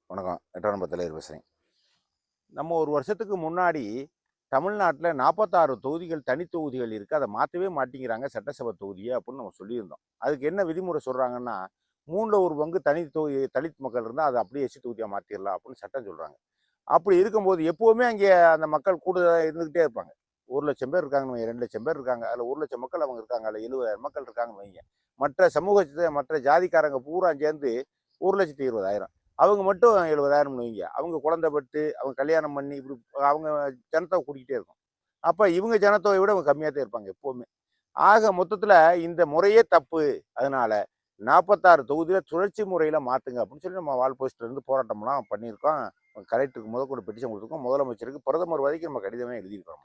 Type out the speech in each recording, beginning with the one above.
வணக்கம். எட்டயபுரம் தலைவர் பேசுகிறேன். நம்ம ஒரு வருஷத்துக்கு முன்னாடி தமிழ்நாட்டில் 46 தொகுதிகள் தனி தொகுதிகள் இருக்குது. அதை மாற்றவே மாட்டேங்கிறாங்க சட்டசபை தொகுதியை அப்படின்னு நம்ம சொல்லியிருந்தோம். அதுக்கு என்ன விதிமுறை சொல்கிறாங்கன்னா, மூணில் ஒரு பங்கு தனி தொகுதி தலித் மக்கள் இருந்தால் அதை அப்படியே எஸ்சி தொகுதியாக மாற்றிடலாம் அப்படின்னு சட்டம் சொல்கிறாங்க. அப்படி இருக்கும்போது எப்போவுமே அங்கே அந்த மக்கள் கூட இருந்துக்கிட்டே இருப்பாங்க. 1,00,000 பேர் இருக்காங்கன்னு வைங்க, 2,00,000 பேர் இருக்காங்க, அதில் 1,00,000 மக்கள் அவங்க இருக்காங்க, அதில் 70,000 மக்கள் இருக்காங்கன்னு வைங்க. மற்ற சமூகத்தை மற்ற ஜாதிக்காரங்க பூரா சேர்ந்து 1,20,000 அவங்க மட்டும் 70,000 வைங்க. அவங்க குழந்தை பெற்று அவங்க கல்யாணம் பண்ணி இப்படி அவங்க ஜனத்தொகை கூட்டிகிட்டே இருக்கும். அப்போ இவங்க ஜனத்தொகையை விட அவங்க கம்மியாக தான் இருப்பாங்க எப்போவுமே. ஆக மொத்தத்தில் இந்த முறையே தப்பு. அதனால 46 தொகுதியில் சுழற்சி முறையில் மாற்றுங்க அப்படின்னு சொல்லி நம்ம வால் போஸ்ட்லேருந்து போராட்டம்லாம் பண்ணியிருக்கோம். கலெக்டருக்கு கூட பெட்டிஷன் கொடுத்துருக்கோம். முதலமைச்சருக்கு பிரதமர் வரைக்கும் நம்ம கடிதமே எழுதியிருக்கிறோம்.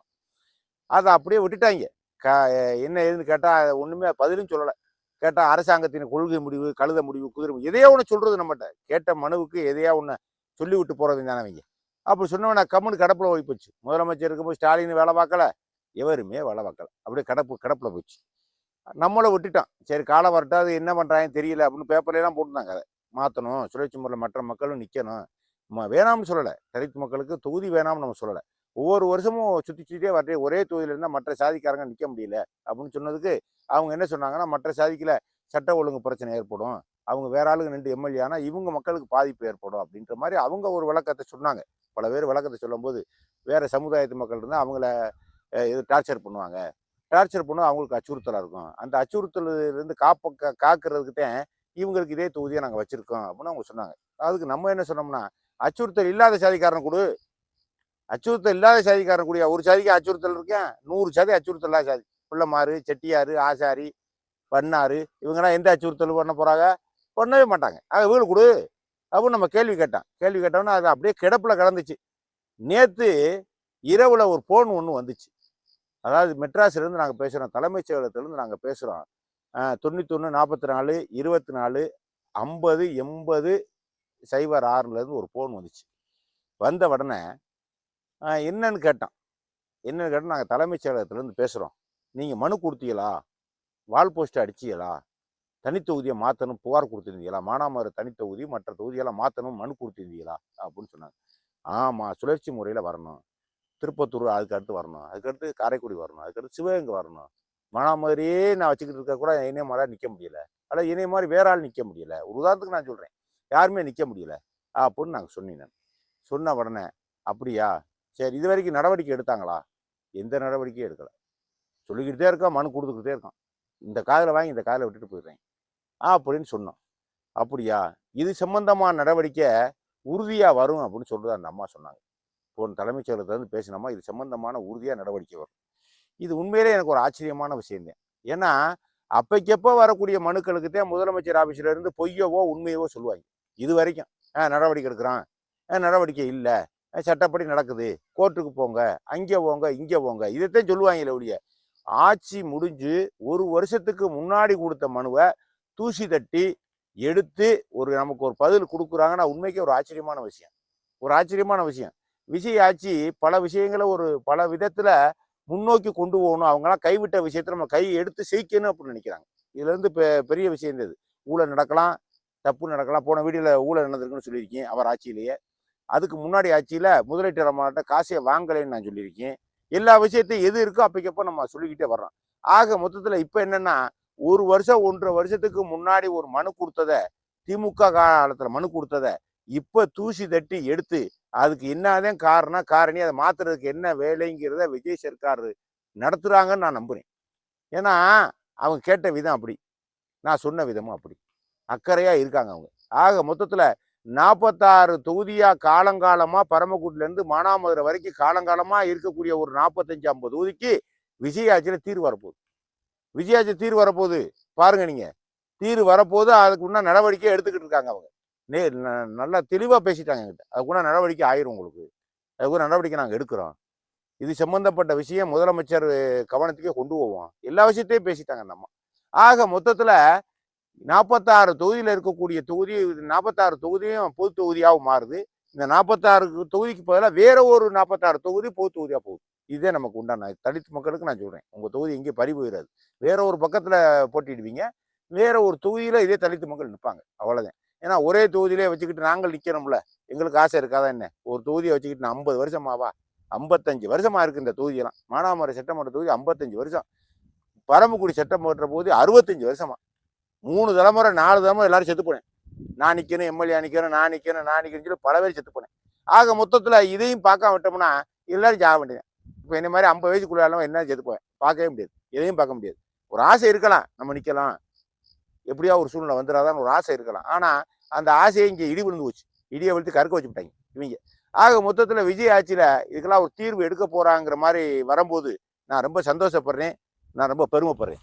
அதை அப்படியே விட்டுட்டாங்க. க என்ன ஏதுன்னு கேட்டால் ஒன்றுமே பதிலும் சொல்லலை. கேட்டால் அரசாங்கத்தின் கொள்கை முடிவு, கழுத முடிவு, குதிரை முடிவு எதையோ ஒன்று சொல்கிறது நம்மகிட்ட. கேட்ட மனுவுக்கு எதையா ஒன்று சொல்லி விட்டு போகிறது தானே அவங்க. அப்படி சொன்னவன் நான் கம்முன்னு கடப்பில் போய் போச்சு. முதலமைச்சர் இருக்கும்போது ஸ்டாலின் வேலை பார்க்கல, எவருமே வேலை பார்க்கல. அப்படியே கடப்பில் போச்சு. நம்மளை விட்டுட்டான். சரி காலம் வரட்டும், அது என்ன பண்ணுறாங்கன்னு தெரியல அப்படின்னு பேப்பர்லாம் போட்டுருந்தாங்க. அதை மாற்றணும், சுழற்சி முறையில் மற்ற மக்களும் நிற்கணும். வேணாம்னு சொல்லலை, தலித் மக்களுக்கு தொகுதி வேணாம்னு நம்ம சொல்லலை. ஒவ்வொரு வருஷமும் சுற்றிக்கிட்டே வரட்டே ஒரே தொகுதியில் இருந்தால் மற்ற சாதிக்காரங்க நிற்க முடியல அப்படின்னு சொன்னதுக்கு அவங்க என்ன சொன்னாங்கன்னா, மற்ற சாதிக்கில் சட்ட ஒழுங்கு பிரச்சனை ஏற்படும், அவங்க வேற ஆளுங்க நின்று எம்எல்ஏ ஆனால் இவங்க மக்களுக்கு பாதிப்பு ஏற்படும் அப்படின்ற மாதிரி அவங்க ஒரு விளக்கத்தை சொன்னாங்க. பல பேர் விளக்கத்தை சொல்லும்போது வேறு சமுதாயத்து மக்கள் இருந்தால் அவங்கள இது டார்ச்சர் பண்ணுவாங்க, டார்ச்சர் பண்ணால் அவங்களுக்கு அச்சுறுத்தலாக இருக்கும். அந்த அச்சுறுத்தலிருந்து காக்கிறதுக்கு தான் இவங்களுக்கு இதே தொகுதியை நாங்கள் வச்சுருக்கோம் அப்படின்னு அவங்க சொன்னாங்க. அதுக்கு நம்ம என்ன சொன்னோம்னா, அச்சுறுத்தல் இல்லாத சாதிக்காரன் கொடு, அச்சுறுத்தல் இல்லாத சாதிக்காரன் கூடிய ஒரு சாதிக்கு அச்சுறுத்தல் இருக்கேன், 100 சாதி அச்சுறுத்தல் இல்லாத சாதி. பிள்ளைமாறு, செட்டியார், ஆசாரி, பண்ணாரு இவங்கெல்லாம் எந்த அச்சுறுத்தல் பண்ண போகிறாங்க? பண்ணவே மாட்டாங்க. வீடு கொடு அப்படின்னு நம்ம கேள்வி கேட்டோம்னா அது அப்படியே கிடப்பில் கிடந்துச்சு. நேற்று இரவில் ஒரு ஃபோன் ஒன்று வந்துச்சு. அதாவது மெட்ராஸ்லேருந்து நாங்கள் பேசுகிறோம், தலைமைச் செயலகத்திலேருந்து நாங்கள் பேசுகிறோம். 91 44 24 50 80 06 ஒரு ஃபோன் வந்துச்சு. வந்த உடனே என்னன்னு கேட்டான். நாங்கள் தலைமைச் செயலகத்திலேருந்து பேசுகிறோம், நீங்கள் மனு கொடுத்தீங்களா, வால் போஸ்ட்டை அடிச்சிங்களா, தனித்தொகுதியை மாற்றணும் புகார் கொடுத்துருந்தீங்களா, மானாமதுரை தனித்தொகுதி மற்ற தொகுதியெல்லாம் மாற்றணும் மனு கொடுத்துருந்தீங்களா அப்படின்னு சொன்னாங்க. ஆமாம், சுழற்சி முறையில் வரணும், திருப்பத்தூர் அதுக்கு அடுத்து வரணும், அதுக்கடுத்து காரைக்குடி வரணும், அதுக்கடுத்து சிவகங்கை வரணும். மானாமதுரையே நான் வச்சுக்கிட்டு இருக்க கூட இணைய மாதிரி நிற்க முடியல, அல்ல இணைய மாதிரி வேற ஆள் நிற்க முடியல. ஒரு உதாரணத்துக்கு நான் சொல்கிறேன், யாருமே நிற்க முடியல அப்படின்னு நாங்கள் சொன்னேன். சொன்ன உடனே அப்படியா சரி, இது வரைக்கும் நடவடிக்கை எடுத்தாங்களா? எந்த நடவடிக்கையும் எடுக்கலை. சொல்லிக்கிட்டே இருக்கான், மனு கொடுத்துக்கிட்டே இருக்கான். இந்த காதில் வாங்கி இந்த காதில் விட்டுட்டு போயிடுறேன் அப்படின்னு சொன்னோம். அப்படியா, இது சம்பந்தமான நடவடிக்கை உறுதியாக வரும் அப்படின்னு சொல்லிட்டு அந்த அம்மா சொன்னாங்க. இப்போ தலைமைச் செயலகத்திலேருந்து பேசினோமா, இது சம்பந்தமான உறுதியாக நடவடிக்கை வரும். இது உண்மையிலே எனக்கு ஒரு ஆச்சரியமான விஷயம்தான். ஏன்னா அப்பைக்கப்போ வரக்கூடிய மனுக்களுக்கு தான் முதலமைச்சர் ஆஃபீஸில் இருந்து பொய்யவோ உண்மையவோ சொல்லுவாங்க. இது வரைக்கும் நடவடிக்கை எடுக்கிறான், நடவடிக்கை இல்லை, சட்டப்படி நடக்குது, கோர்ட்டுக்கு போங்க, அங்கே போங்க, இங்கே போங்க, இதைத்தான் சொல்லுவாங்களே ஒழிய ஆட்சி முடிஞ்சு ஒரு வருஷத்துக்கு முன்னாடி கொடுத்த மனுவை தூசி தட்டி எடுத்து நமக்கு ஒரு பதில் கொடுக்குறாங்கன்னா உண்மைக்கே ஒரு ஆச்சரியமான விஷயம். விஜய் ஆட்சி பல விஷயங்களை பல விதத்தில் முன்னோக்கி கொண்டு போகணும், அவங்களாம் கைவிட்ட விஷயத்தை நம்ம கை எடுத்து செய்யணும் அப்படின்னு நினைக்கிறாங்க. இதுலேருந்து பெரிய விஷயம் இருந்தது. ஊழல் நடக்கலாம், தப்பு நடக்கலாம். போன வீடியோவில் ஊழல் நடந்திருக்குன்னு சொல்லியிருக்கேன் அவர் ஆட்சியிலேயே. அதுக்கு முன்னாடி ஆட்சியில் முதலீட்டு மாவட்ட காசையை வாங்கலைன்னு நான் சொல்லியிருக்கேன். எல்லா விஷயத்தையும் எது இருக்கோ அப்பைக்கப்போ நம்ம சொல்லிக்கிட்டே வர்றோம். ஆக மொத்தத்தில் இப்போ என்னென்னா, ஒரு வருஷம் 1.5 வருஷத்துக்கு முன்னாடி ஒரு மனு கொடுத்ததை, திமுக காலத்தில் மனு கொடுத்ததை இப்போ தூசி தட்டி எடுத்து அதுக்கு என்னதான் காரணி அதை மாற்றுறதுக்கு என்ன வேலைங்கிறத விஜய் சர்க்கார் நடத்துகிறாங்கன்னு நான் நம்புகிறேன். ஏன்னா அவங்க கேட்ட விதம் அப்படி, நான் சொன்ன விதமும் அப்படி அக்கறையாக இருக்காங்க அவங்க. ஆக மொத்தத்தில் 46 தொகுதியாக காலங்காலமாக பரமக்குடியிலேருந்து மானாமதுரை வரைக்கும் காலங்காலமாக இருக்கக்கூடிய ஒரு 45-50 தொகுதிக்கு விஜய் ஆட்சியில் தீர்வு வரப்போகுது. பாருங்க, நீங்கள் தீர்வு வரப்போகுது. அதுக்குன்னா நடவடிக்கை எடுத்துக்கிட்டு இருக்காங்க அவங்க. நல்லா தெளிவாக பேசிட்டாங்க என்கிட்ட. அதுக்குன்னா நடவடிக்கை ஆயிரும், உங்களுக்கு அதுக்குள்ள நடவடிக்கை நாங்கள் எடுக்கிறோம், இது சம்பந்தப்பட்ட விஷயம் முதலமைச்சர் கவனத்துக்கே கொண்டு போவோம், எல்லா விஷயத்தையும் பேசிட்டாங்க நம்ம. ஆக மொத்தத்தில் 46 தொகுதியில் இருக்கக்கூடிய 46 தொகுதியும் பொது தொகுதியாக மாறுது. இந்த 46 தொகுதிக்கு பதிலாக வேற ஒரு 46 தொகுதி பொது தொகுதியாக போகுது. இதே நமக்கு உண்டான தலித் மக்களுக்கு நான் சொல்கிறேன், உங்கள் தொகுதி எங்கேயும் பறி போயிடாது. வேற ஒரு பக்கத்தில் போட்டிடுவீங்க, வேற ஒரு தொகுதியில் இதே தலித் மக்கள் நிற்பாங்க, அவ்வளோதான். ஏன்னா ஒரே தொகுதியிலே வச்சுக்கிட்டு நாங்கள் நிற்கிறோம்ல, எங்களுக்கு ஆசை இருக்காதா என்ன? ஒரு தொகுதியை வச்சுக்கிட்டு நான் 50 வருஷமாவா? 55 வருஷமா இருக்கு இந்த தொகுதியெல்லாம். மானாமதுரை சட்டமன்ற தொகுதி 55 வருஷம். பரமக்குடி சட்டமன்ற தொகுதி 65 வருஷமா. 3 தலைமுறை 4 தலைமுறை எல்லாரும் செத்து போனேன். நான் நிற்கணும், எம்எல்ஏ நிற்கணும், நான் நிற்கணும்னு சொல்லி பல பேர் செத்து போனேன். ஆக மொத்தத்தில் இதையும் பார்க்காம விட்டோம்னா எல்லாரும் சாக வேண்டியது. இப்போ என்ன மாதிரி 50 வயசுக்குள்ளாலும் என்ன செத்து போவேன், பார்க்கவே முடியாது, எதையும் பார்க்க முடியாது. ஒரு ஆசை இருக்கலாம், நம்ம நிற்கலாம், எப்படியா ஒரு சூழ்நிலை வந்துடாதான்னு ஒரு ஆசை இருக்கலாம். ஆனால் அந்த ஆசையை இங்கே இடி விழுந்து போச்சு, இடியை விழுத்து கற்க வச்சு விட்டாங்க இவங்க. ஆக மொத்தத்தில் விஜய் ஆட்சியில் இதுக்கெல்லாம் ஒரு தீர்வு எடுக்க போகிறாங்கிற மாதிரி வரும்போது நான் ரொம்ப சந்தோஷப்படுறேன், நான் ரொம்ப பெருமைப்படுறேன்.